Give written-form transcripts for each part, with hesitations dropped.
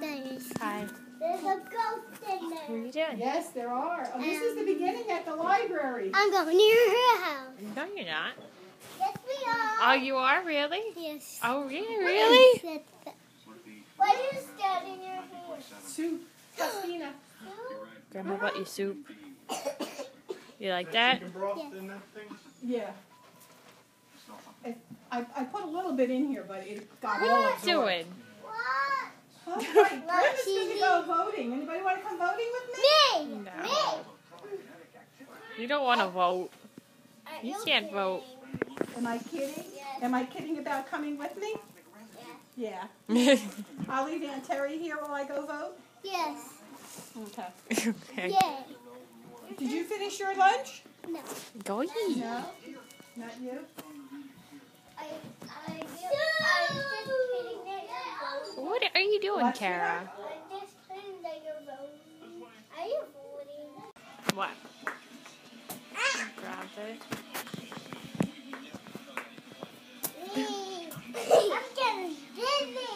Hi. There's a ghost in there. What are you doing? Yes, there are. Oh, this is the beginning at the library. I'm going near her house. No, you're not. Yes, we are. Oh, you are? Really? Yes. Oh, yeah, really? What is that in your hand? Soup. Christina. Grandma bought you soup. You like that? Yeah. I put a little bit in here, but it got What all are you absorbed. doing? What? Oh, right. Brenda's going to go voting. Anybody want to come voting with me? Me. No. Me. You don't want to vote. Are You can't kidding? vote. Am I kidding? Yes. Am I kidding about coming with me? Yes. Yeah. I'll leave Aunt Terry here while I go vote? Yes. Okay. Okay. Yay. Did you finish your lunch? No. Go eat. No. Not you? I'm just kidding that you're voting. What are you doing, What, Kara? I'm just kidding that you're voting. Are you voting? What? Grab it. I'm getting dizzy.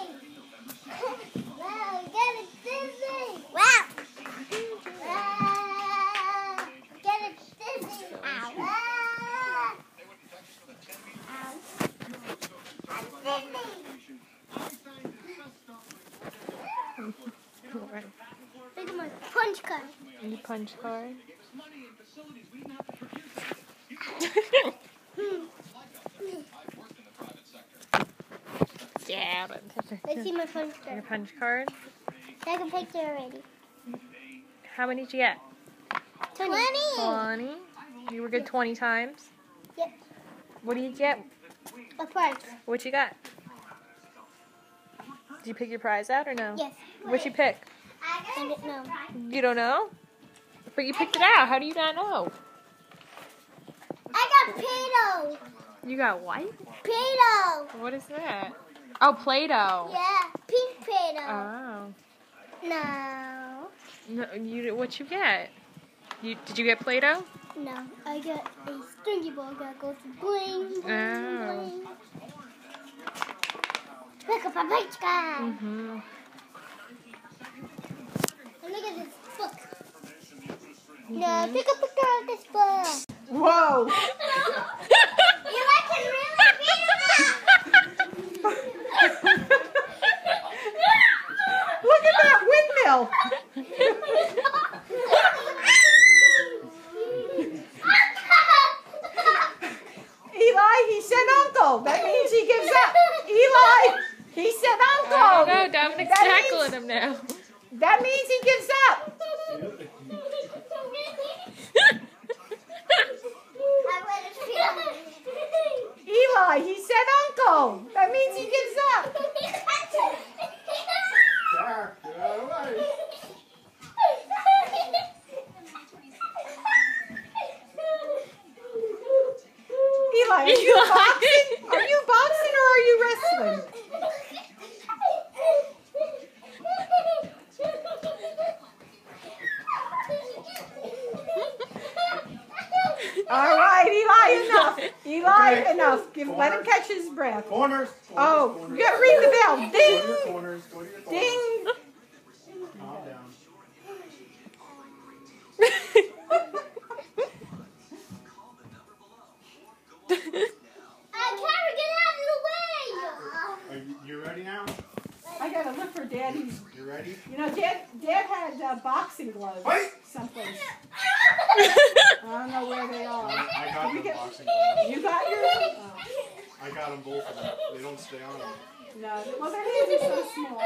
Wow, I'm getting dizzy. Wow. Getting dizzy. Ow. I'm Right. Look at my punch card. Any punch card? Yeah. Let's see my punch Your card. punch card? Take a picture already. How many did you get? 20. 20. You were good 20 times? Yep. What did you get? A prize. What you got? Did you pick your prize out or no? Yes. What'd you pick? I didn't know. You don't know? But you picked it out. How do you not know? I got Play-Doh. You got what? Play-Doh. What is that? Oh, Play-Doh. Yeah, pink Play-Doh. Oh. No. No, what you get? Did you get Play-Doh? No, I got a stringy ball that goes bling, bling, Oh. bling. Look at my punch card. Mm-hmm. And look at this book. No, take a picture of this book. Whoa. You like to really be Look at that windmill. Eli, he said uncle. That means he gives up. Eli, he said uncle. Oh, no, Dominic's That tackling means- him now. That means he gives up. Eli, he said uncle. That means he gives up. Eli, are you boxing? Are you boxing or are you wrestling? All right, Eli, enough. Eli, enough. Let him catch his breath. Corners. Oh, Corners. you gotta ring the bell. Go to Ding, your corners. Go to your corners. ding. Calm down. Are you ready now? I gotta look for Daddy's. You ready? You know, Dad had boxing gloves Wait. someplace. I don't know where they are. I got Did the you get- boxing gloves. You got yours? Oh, I got them both of them. They don't stay on them. no. Well, their hands are so small.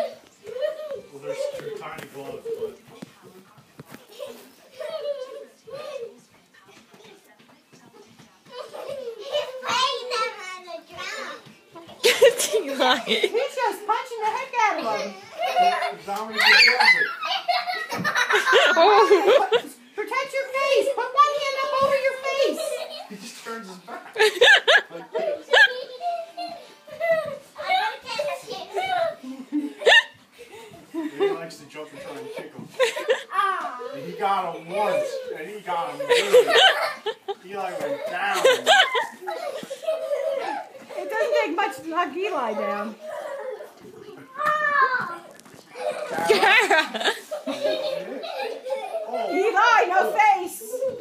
Well, they're two tiny gloves, but Eli. He's just punching the heck out of him. Dominic deserves it. Oh. Protect your face. Put one hand up over your face. He just turns his back. Like, he likes to jump and try and kick him. And he got him once, and he got him good. Eli went down. It doesn't take much to knock Eli down.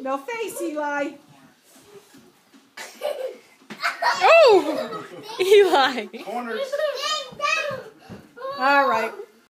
No face, Eli. Oh! Eli. Corners. All right.